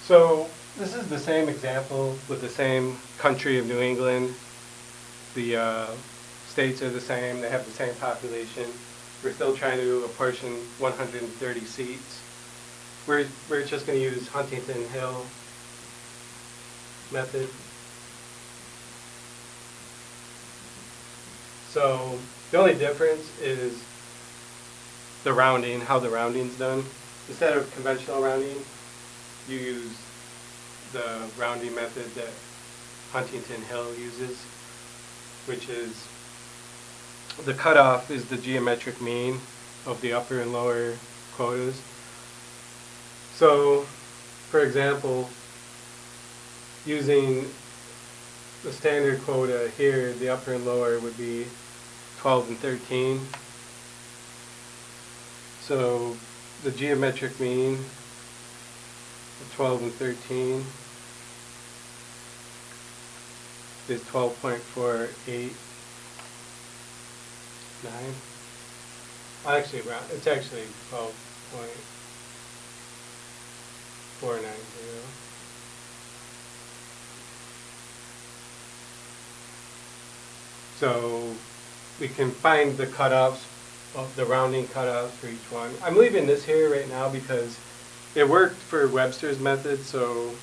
So this is the same example with the same country of New England. The states are the same. They have the same population. We're still trying to apportion 130 seats. We're just going to use Huntington Hill method. So the only difference is the rounding, how the rounding's done. Instead of conventional rounding, you use the rounding method that Huntington Hill uses, which is the cutoff is the geometric mean of the upper and lower quotas. So, for example, using the standard quota here, the upper and lower would be 12 and 13. So the geometric mean of 12 and 13 is 12.489. Actually, it's actually 12.490. So we can find the cutoffs, the rounding cutoffs for each one. I'm leaving this here right now because it worked for Webster's method, so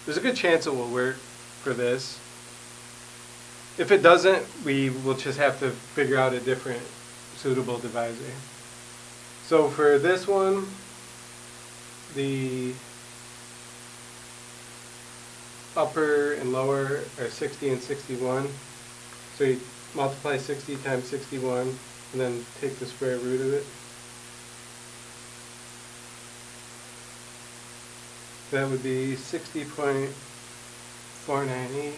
there's a good chance it will work for this. If it doesn't, we will just have to figure out a different suitable divisor. So for this one, the upper and lower are 60 and 61. So you multiply 60 times 61 and then take the square root of it. That would be 60.498.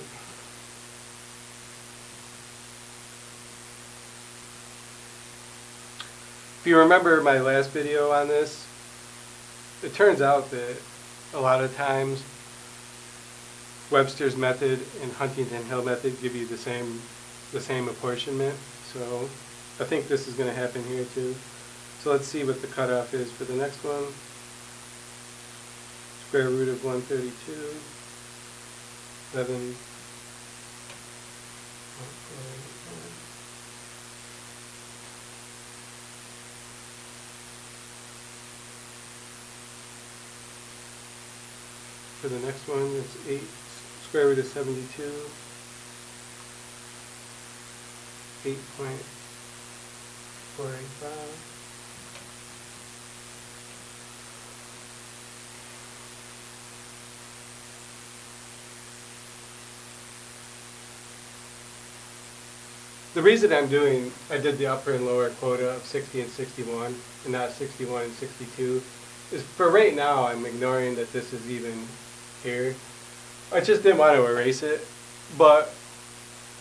If you remember my last video on this, it turns out that a lot of times Webster's method and Huntington Hill method give you the same apportionment. So I think this is going to happen here too. So let's see what the cutoff is for the next one. Square root of 132, 11. For the next one, it's 8, square root of 72, 8.485. The reason I did the upper and lower quota of 60 and 61 and not 61 and 62 is for right now I'm ignoring that this is even here. I just didn't want to erase it, but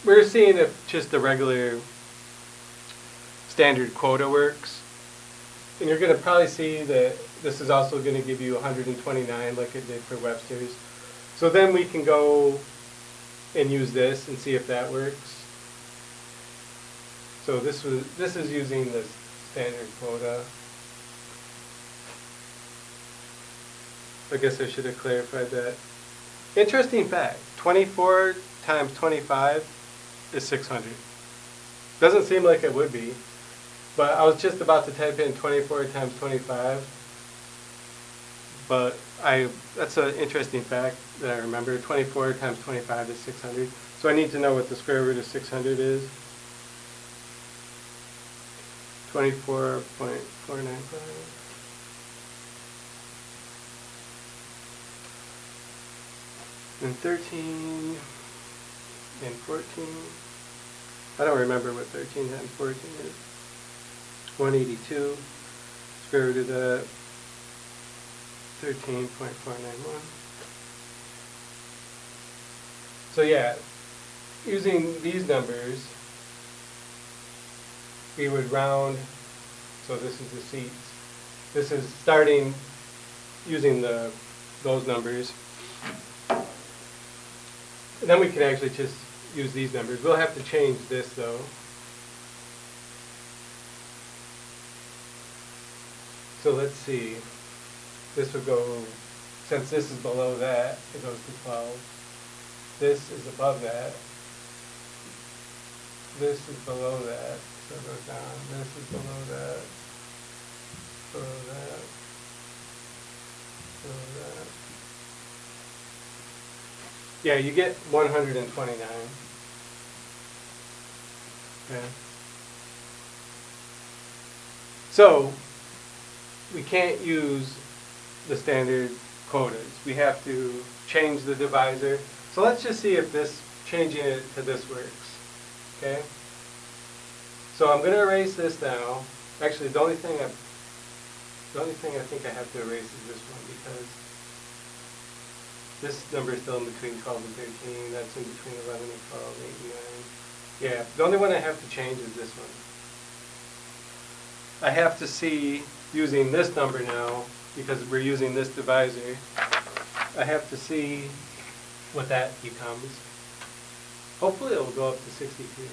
we're seeing if just the regular standard quota works. And you're going to probably see that this is also going to give you 129 like it did for Webster's. So then we can go and use this and see if that works. So this is using the standard quota. I guess I should have clarified that. Interesting fact, 24 times 25 is 600. Doesn't seem like it would be, but I was just about to type in 24 times 25, but that's an interesting fact that I remember. 24 times 25 is 600. So I need to know what the square root of 600 is. 24.495. And 13 and 14. I don't remember what 13 times 14 is. 182. Square root of that. 13.491. So yeah, using these numbers, we would round, so this is the seats. This is starting using those numbers. And then we can actually just use these numbers. We'll have to change this though. So let's see. This would go since this is below that, it goes to 12. This is above that. This is below that, so it goes down. This is below that, below that, below that. Yeah, you get 129. Okay. So, we can't use the standard quotas. We have to change the divisor. So let's just see if this, changing it to this works. Okay? So I'm going to erase this now. Actually, the only thing I think I have to erase is this one, because this number is still in between 12 and 13. That's in between 11 and 12, 8 and 9. Yeah, the only one I have to change is this one. I have to see, using this number now, because we're using this divisor, I have to see what that becomes. Hopefully it will go up to 62.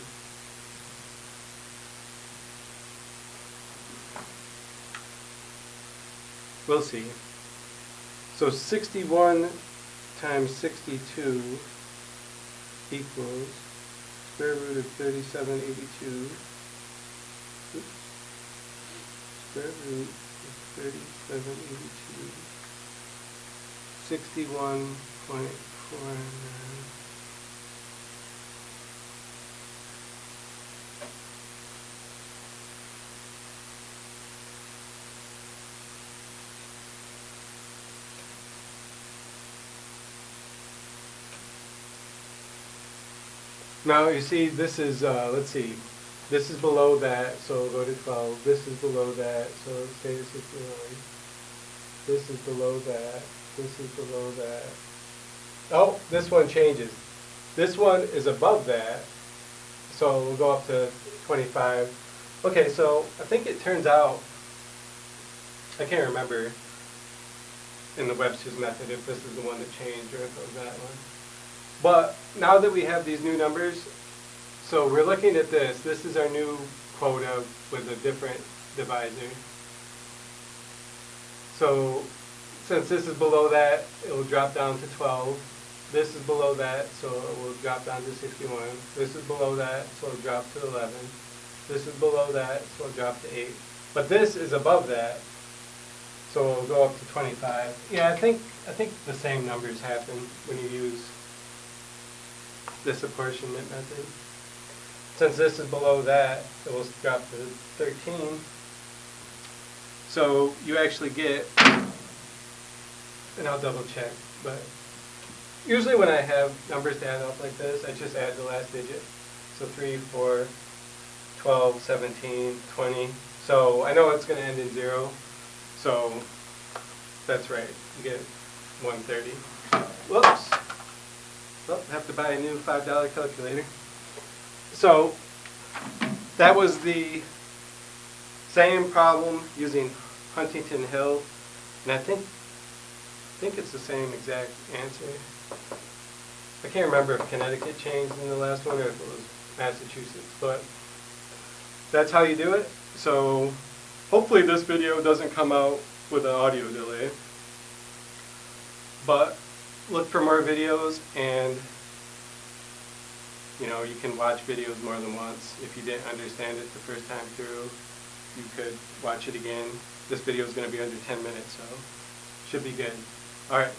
We'll see. So 61 times 62 equals square root of 3782. Oops. Square root of 3782. 61.49. Now you see, this is, let's see, this is below that, so we'll go to 12. This is below that, so let's say 61. This is below that. This is below that. Oh, this one changes. This one is above that, so we'll go up to 25. Okay, so I think it turns out, I can't remember in the Webster's method if this is the one that changed or if it was that one. But now that we have these new numbers, so we're looking at this. This is our new quota with a different divisor. So since this is below that, it will drop down to 12. This is below that, so it will drop down to 61. This is below that, so it will drop to 11. This is below that, so it will drop to 8. But this is above that, so it will go up to 25. Yeah, I think the same numbers happen when you use this apportionment method. Since this is below that, it will drop to 13. So you actually get, and I'll double check, but usually when I have numbers to add up like this, I just add the last digit. So 3, 4, 12, 17, 20. So I know it's going to end in 0. So that's right. You get 130. Whoops. Well, I have to buy a new $5 calculator. So that was the same problem using Huntington Hill, and I think it's the same exact answer. I can't remember if Connecticut changed in the last one or if it was Massachusetts, but that's how you do it. So hopefully this video doesn't come out with an audio delay, but look for more videos, and you can watch videos more than once. If you didn't understand it the first time through, you could watch it again. This video is going to be under 10 minutes, so should be good. All right.